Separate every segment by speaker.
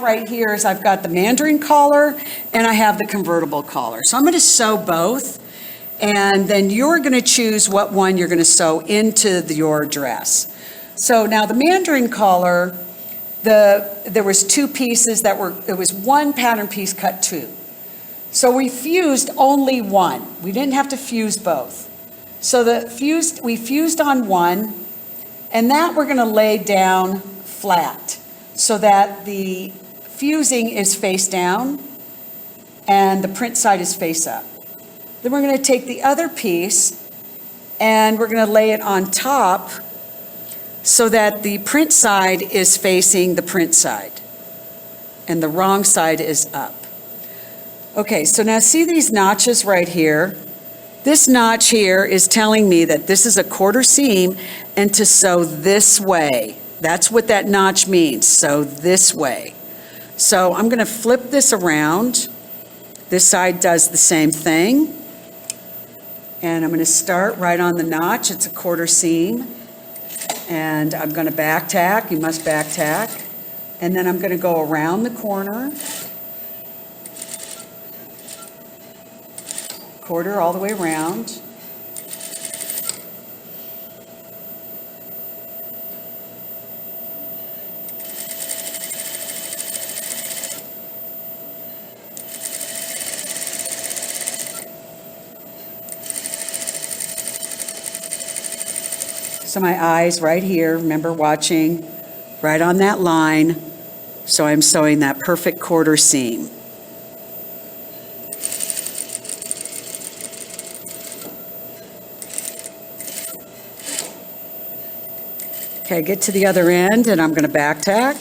Speaker 1: Right here is I've got the Mandarin collar and I have the convertible collar. So I'm going to sew both, and then you're going to choose what one you're going to sew into your dress. So now the Mandarin collar, there was two pieces there was one pattern piece cut two. So we fused only one. We didn't have to fuse both. So we fused on one, and that we're going to lay down flat so that the fusing is face down and the print side is face up. Then we're going to take the other piece and we're going to lay it on top so that the print side is facing the print side and the wrong side is up. Okay, so now see these notches right here? This notch here is telling me that this is a quarter seam and to sew this way. That's what that notch means, sew this way. So I'm going to flip this around. This side does the same thing. And I'm going to start right on the notch. It's a quarter seam. And I'm going to back tack. You must back tack. And then I'm going to go around the corner. Quarter all the way around. So my eyes right here, remember watching, right on that line. So I'm sewing that perfect quarter seam. Okay, get to the other end and I'm going to back tack.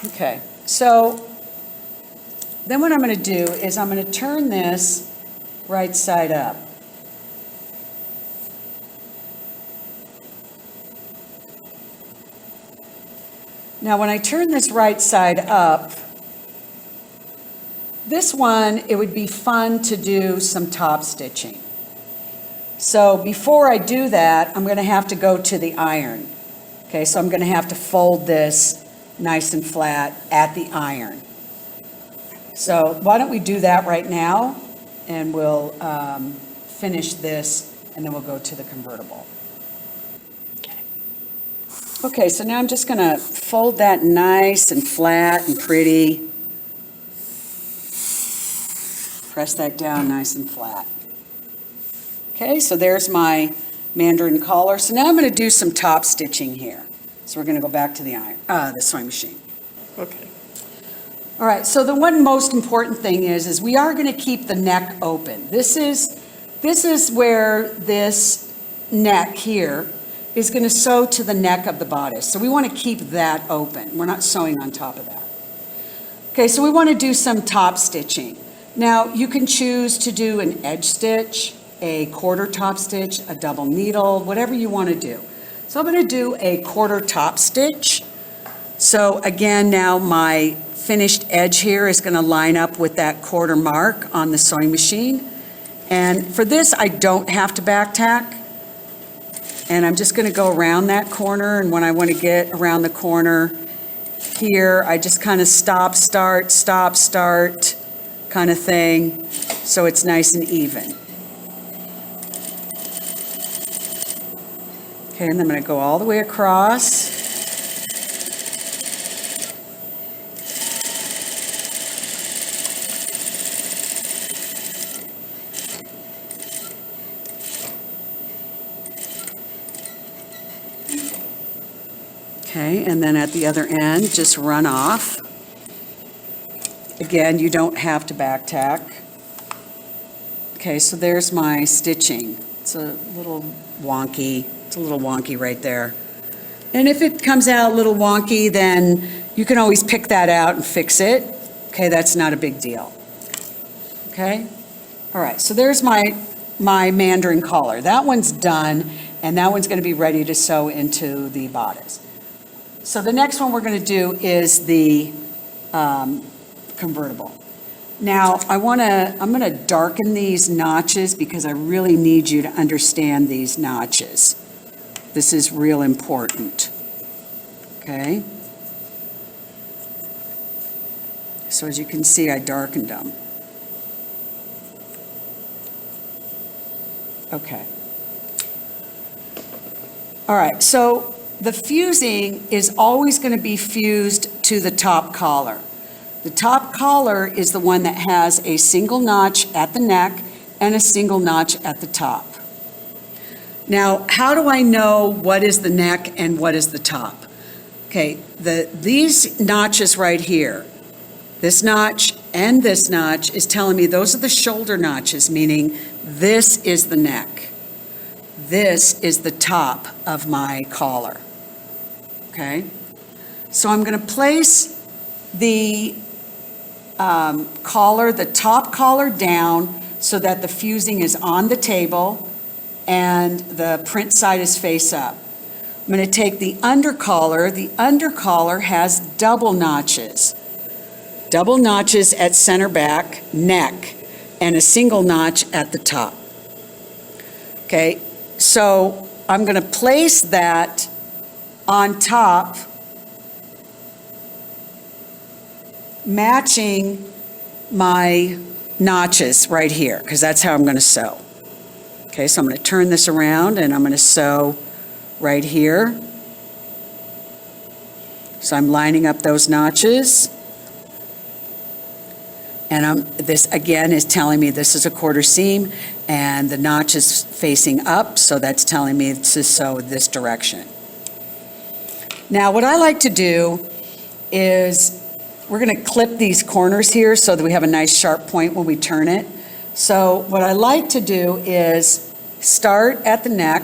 Speaker 1: Okay, so then what I'm going to do is I'm going to turn this right side up. Now when I turn this right side up, this one, it would be fun to do some top stitching. So before I do that, I'm going to have to go to the iron. Okay, so I'm going to have to fold this nice and flat at the iron. So why don't we do that right now, and we'll finish this, and then we'll go to the convertible. Okay, so now I'm just going to fold that nice and flat and pretty. Press that down nice and flat. Okay, so there's my Mandarin collar. So now I'm going to do some top stitching here. So we're going to go back to the sewing machine.
Speaker 2: Okay.
Speaker 1: All right, so the one most important thing is we are going to keep the neck open. This is where this neck here is going to sew to the neck of the bodice. So we want to keep that open. We're not sewing on top of that. Okay, so we want to do some top stitching. Now you can choose to do an edge stitch, a quarter top stitch, a double needle, whatever you want to do. So I'm going to do a quarter top stitch. So again, now my finished edge here is going to line up with that quarter mark on the sewing machine. And for this, I don't have to back tack. And I'm just going to go around that corner. And when I want to get around the corner here, I just kind of stop, start kind of thing. So it's nice and even. Okay, and then I'm going to go all the way across. Okay, and then at the other end, just run off. Again, you don't have to back tack. Okay, so there's my stitching. It's a little wonky. It's a little wonky right there. And if it comes out a little wonky, then you can always pick that out and fix it. Okay, that's not a big deal. Okay? All right, so there's my Mandarin collar. That one's done, and that one's going to be ready to sew into the bodice. So the next one we're going to do is the convertible. Now, I'm going to darken these notches because I really need you to understand these notches. This is real important. Okay? So as you can see, I darkened them. Okay. All right, so the fusing is always going to be fused to the top collar. The top collar is the one that has a single notch at the neck and a single notch at the top. Now, how do I know what is the neck and what is the top? Okay, these notches right here, this notch and this notch is telling me those are the shoulder notches, meaning this is the neck. This is the top of my collar. Okay, so I'm going to place the collar, the top collar down so that the fusing is on the table and the print side is face up. I'm going to take the undercollar. The undercollar has double notches at center back, neck, and a single notch at the top. Okay, so I'm going to place that on top, matching my notches right here, because that's how I'm going to sew. Okay, so I'm going to turn this around and I'm going to sew right here. So I'm lining up those notches. And this again is telling me this is a quarter seam and the notch is facing up, so that's telling me to sew this direction. Now what I like to do is we're going to clip these corners here so that we have a nice sharp point when we turn it. So what I like to do is start at the neck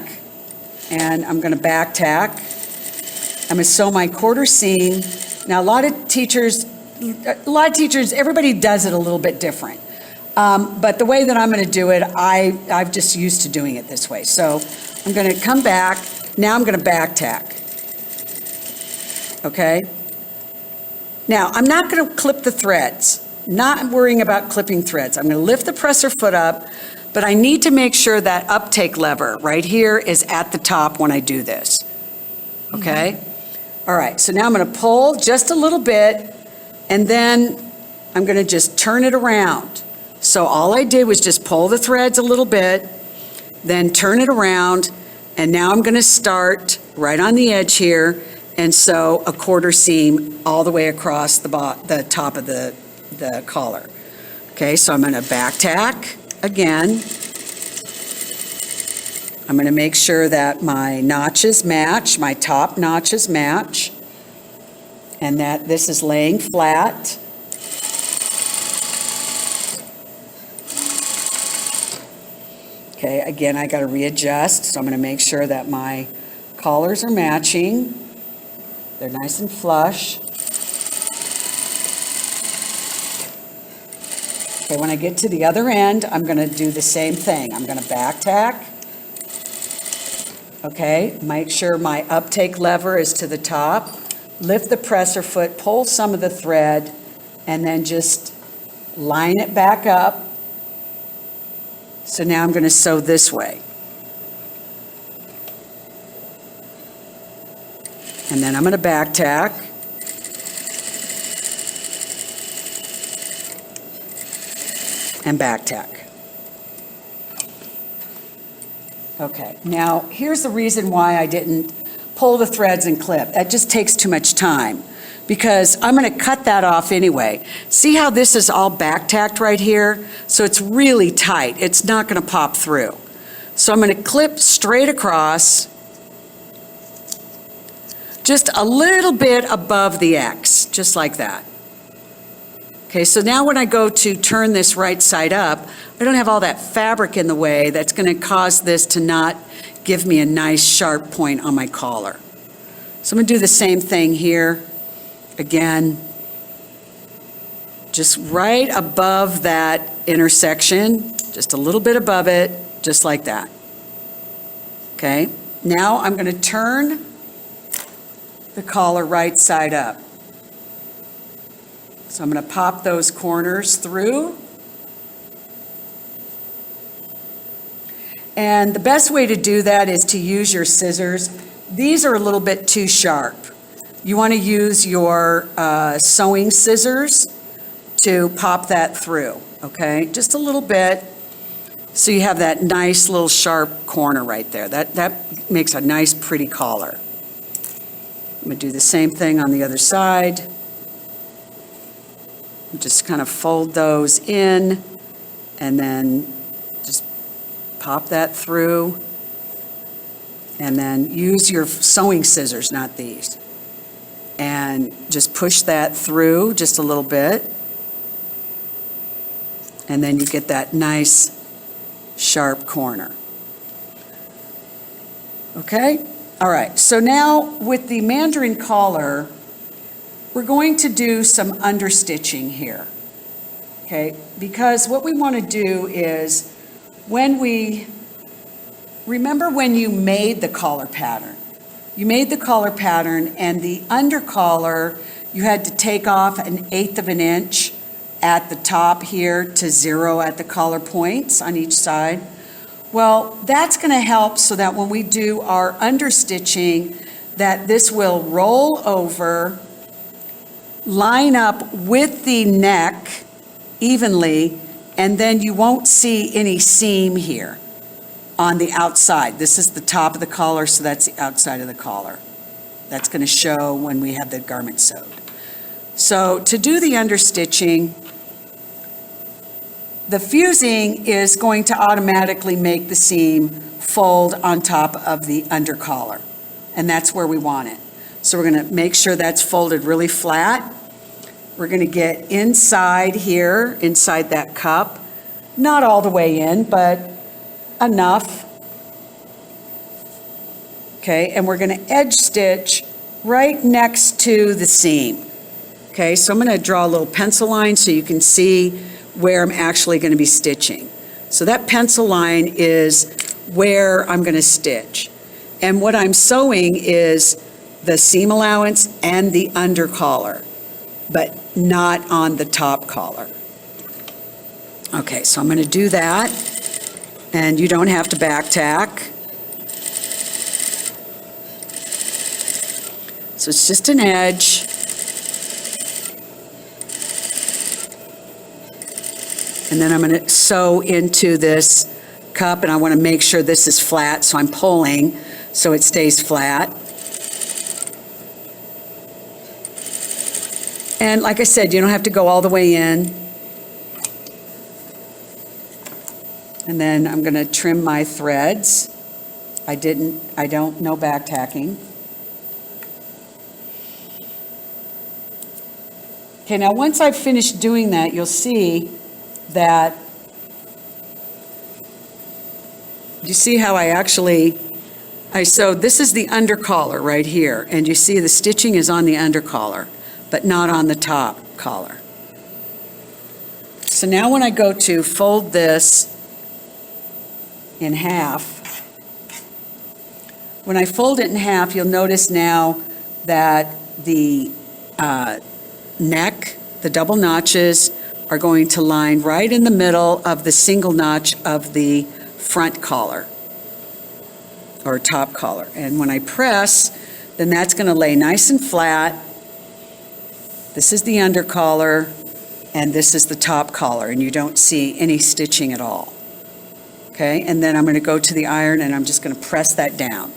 Speaker 1: and I'm going to back tack. I'm going to sew my quarter seam. Now a lot of teachers, everybody does it a little bit different. But the way that I'm going to do it, I've just used to doing it this way. So I'm going to come back. Now I'm going to back tack. Okay? Now, I'm not going to clip the threads. Not worrying about clipping threads. I'm going to lift the presser foot up, but I need to make sure that uptake lever right here is at the top when I do this. Okay? All right, so now I'm going to pull just a little bit, and then I'm going to just turn it around. So all I did was just pull the threads a little bit, then turn it around, and now I'm going to start right on the edge here and sew a quarter seam all the way across the top of the collar. Okay, so I'm going to back tack again. I'm going to make sure that my notches match, my top notches match, and that this is laying flat. Okay, again, I got to readjust, so I'm going to make sure that my collars are matching. They're nice and flush. Okay, when I get to the other end, I'm going to do the same thing. I'm going to back tack. Okay, make sure my uptake lever is to the top. Lift the presser foot, pull some of the thread, and then just line it back up. So now I'm going to sew this way. And then I'm going to back tack. And back tack. Okay, now here's the reason why I didn't pull the threads and clip. That just takes too much time because I'm going to cut that off anyway. See how this is all back tacked right here? So it's really tight. It's not going to pop through. So I'm going to clip straight across, just a little bit above the X, just like that. Okay, so now when I go to turn this right side up, I don't have all that fabric in the way that's going to cause this to not give me a nice sharp point on my collar. So I'm going to do the same thing here. Again, just right above that intersection, just a little bit above it, just like that. Okay, now I'm going to turn the collar right side up. So I'm going to pop those corners through. And the best way to do that is to use your scissors. These are a little bit too sharp. You want to use your sewing scissors to pop that through, okay? Just a little bit, so you have that nice little sharp corner right there. That makes a nice pretty collar. I'm going to do the same thing on the other side. Just kind of fold those in and then just pop that through. And then use your sewing scissors, not these. And just push that through just a little bit. And then you get that nice sharp corner. Okay? All right, so now with the Mandarin collar, we're going to do some understitching here. Okay? Because what we want to do is remember when you made the collar pattern. You made the collar pattern and the under collar, you had to take off 1/8 of an inch at the top here to 0 at the collar points on each side. Well, that's going to help so that when we do our understitching, that this will roll over, line up with the neck evenly, and then you won't see any seam here on the outside. This is the top of the collar, so that's the outside of the collar. That's going to show when we have the garment sewed. So to do the understitching, the fusing is going to automatically make the seam fold on top of the under collar, and that's where we want it. So we're going to make sure that's folded really flat. We're going to get inside here, inside that cup, not all the way in, but enough. Okay, and we're going to edge stitch right next to the seam. Okay, so I'm going to draw a little pencil line so you can see where I'm actually going to be stitching. So that pencil line is where I'm going to stitch. And what I'm sewing is the seam allowance and the under collar, but not on the top collar. Okay, so I'm going to do that, and you don't have to back tack. So it's just an edge. And then I'm going to sew into this cup, and I want to make sure this is flat, so I'm pulling so it stays flat. And like I said, you don't have to go all the way in. And then I'm going to trim my threads. I don't know back tacking. Okay, now once I've finished doing that, you'll see that, you see how I sewed, this is the under collar right here, and you see the stitching is on the under collar, but not on the top collar. So now when I go to fold this in half, when I fold it in half, you'll notice now that the neck, the double notches, are going to line right in the middle of the single notch of the front collar or top collar. And when I press, then that's going to lay nice and flat. This is the under collar, and this is the top collar, and you don't see any stitching at all. Okay, and then I'm going to go to the iron, and I'm just going to press that down.